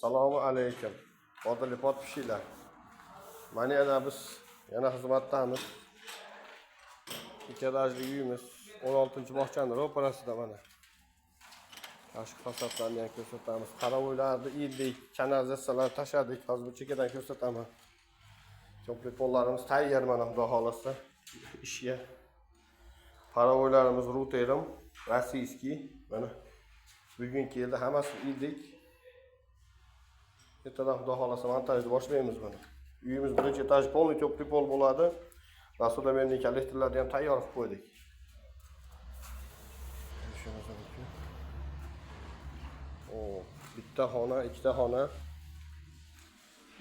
Assalomu alaykum. Qadrli podpishchilar. Mana yana biz xizmatdamiz. Ikkalajli uyimiz 16-bog'chaning ro'parasida mana. Tashqi fasadlarni ham ko'rsatamiz. Qaravoylarni ildik, kanalizatsiyalarni tashadik. Hozir bu chekkadan ko'rsataman. Komplet pollarimiz tayyor mana xudo xolasa ishga. Qaravoylarimiz ruterim, rossiyskiy. Mana bugun keldi, hammasini ildik. Ertadan xudo xolasa montajni boshlaymiz mana. Uyimiz birinchi etaj polni ko'pli pol bo'ladi. Rasudamenlik elektrlarni ham tayyor qilib qo'ydik. Bitta xona, ikkita xona.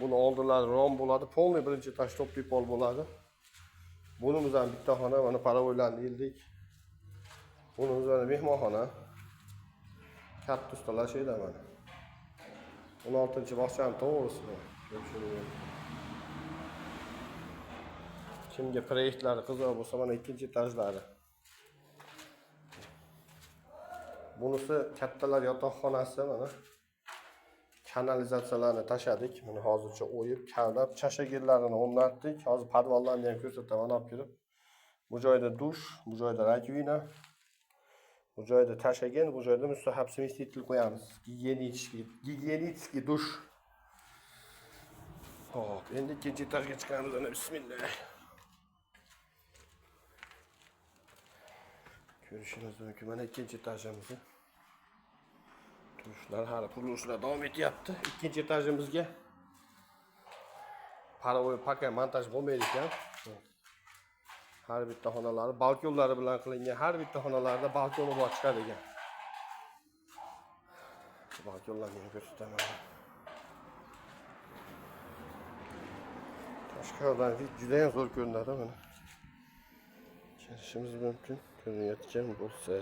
Buni oldilari rom bo'ladi. Polni birinchi etaj to'pli pol bo'ladi. Bunimiz ham bitta xona, mana paravoylarni ildik. Bunimiz ham mehmonxona. Katta ustalar şeyda mana. 16-bog'chani to'g'risida. Kimga proyektlari qiziq bo'lsa mana ikkinchi etajlari. Bunisi kattalar yotoqxonasi mana. Kanalizatsiyalarni tashadik. Mana hozircha o'yib, kavlab, chashagillarini o'rnatdik. Hozir podvallarni ham ko'rsataman olib kelib. Bu joyda dush, bu joyda rakovina. Bu joyda tashagan, bu joyda mustahab smestitel qo'yamiz. Gigiyenitskiy dush. Hop, endi ikkinchi etajga chiqamiz. Ana bismillah. Ko'rishingiz mumkin. Mana ikkinchi etajimiz. Dushlar hali qurilishlar davom etyapti. Ikkinchi etajimizga paravoy paka montaj bo'lmaydi ekan. Har bitta xonalari balkonlari bilan qilingan, har bitta xonalarda balkoni bor chiqadi ekan. Balkonlarni ko'rsataman. Tashqaridan juda ham zo'r ko'rinadi mana. Kirishimiz mumkin. Ko'rinayotgan bo'lsa.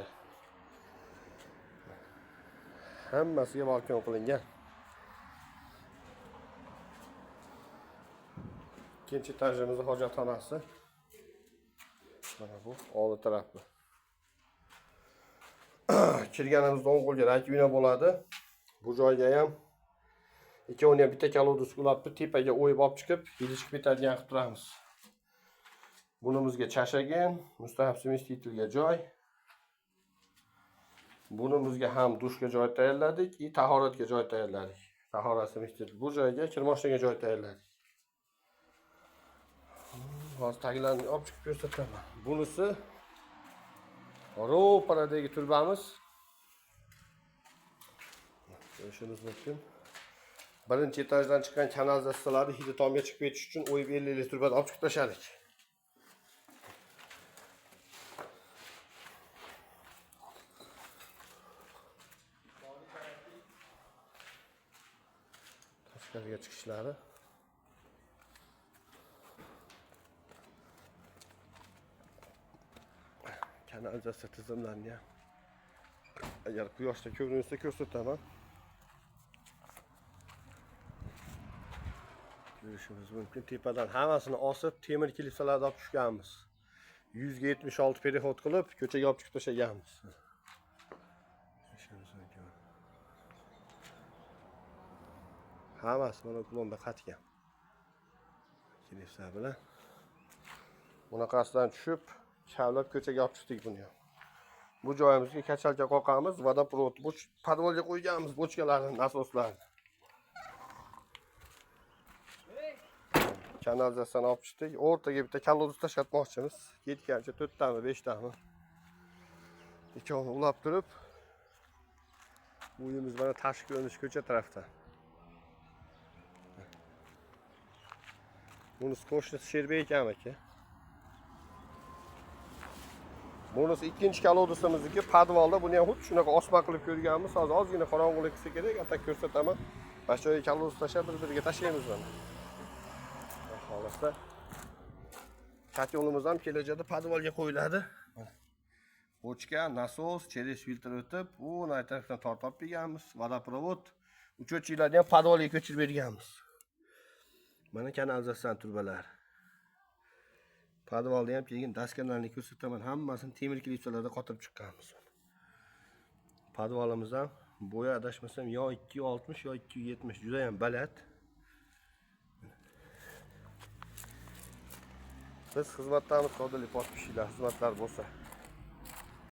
Hammasiga balkon qilingan. Ikkinchi etajimizning hojatxonasi. Mana bu oldi tarafi. Kirganimizda o'ng qo'lga rakovina bo'ladi. Bu joyga ham ikkovini ham bitta kolodus ulab tepaga o'yib olib chiqib, ilishib ketadigan qilib turamiz. Bunimizga chashagan, mustahab smestitilga joy. Bunimizga ham dushga joy tayyorladik, tahoratga joy tayyorladik. Tahorat smestitil bu joyga kirmoshnaga joy tayyorladik. Hozir taglarni olib chiqib ko'rsataman. Bunisi ro'paradagi turbamiz. Ko'rishingiz mumkin. Birinchi etajdan chiqqan kanalizatsiyalarni hidi tomga chiqib ketish uchun o'yib 50 turbani olib chiqib tashladik. Tashqariga chiqishlari. Kanalizatsiya tizimlarini ham agar quyoshda ko'rinsa ko'rsataman. Ko'rishingiz mumkin. Tepadan hammasini osib, temir klipsalarni olib tushganmiz. 176 perexod qilib, ko'chaga olib chiqib tashlaganmiz. Hammasi mana uklonda qatgan. Klipslar bilan bunaqasidan tushib, kavlab ko'chaga olib chiqdik buni ham. Bu joyimizga kachalka qoqamiz, vodoprovod, bu podvolga qo'yganmiz bochkalarni, nasoslarni. Kanalizatsiyani olib chiqdik. O'rtaga bitta kolodus tashlatmoqchimiz. Ketgancha 4 tami, 5 tami. Ikkovini ulab turib, uyimiz mana tashqi ko'rinish ko'cha tarafda. Bunisi qo'shnisi Sherbek aka. Bunisi ikkinchi kolodusimizniki podvalda, buni ham xuddi shunaqa osma qilib ko'rganmiz. Hozir ozgina qorong'ulik qilsa kerak, atak ko'rsataman. Mana shu kolodus tashlab bir-biriga tashlaymiz mana. Xolosda katyolimiz ham kelajakda podvalga qo'yiladi. Bochka, nasos, через filtr o'tib, u tarafdan tortib berganmiz. Vodoprovod, uchuvchilarni ham podvalga ko'chirib berganmiz. Mana kanalizatsiya turbalari. Podvalda ham keyin daskanlarni ko'rsataman. Hammasini temir klipsalarda qotirib chiqqanmiz. Podvalimiz ham Bo'yi adashmasam yo 260 yo 270, juda ham baland. Biz xizmatdamiz, qodili podpishchilar xizmatlar bo'lsa.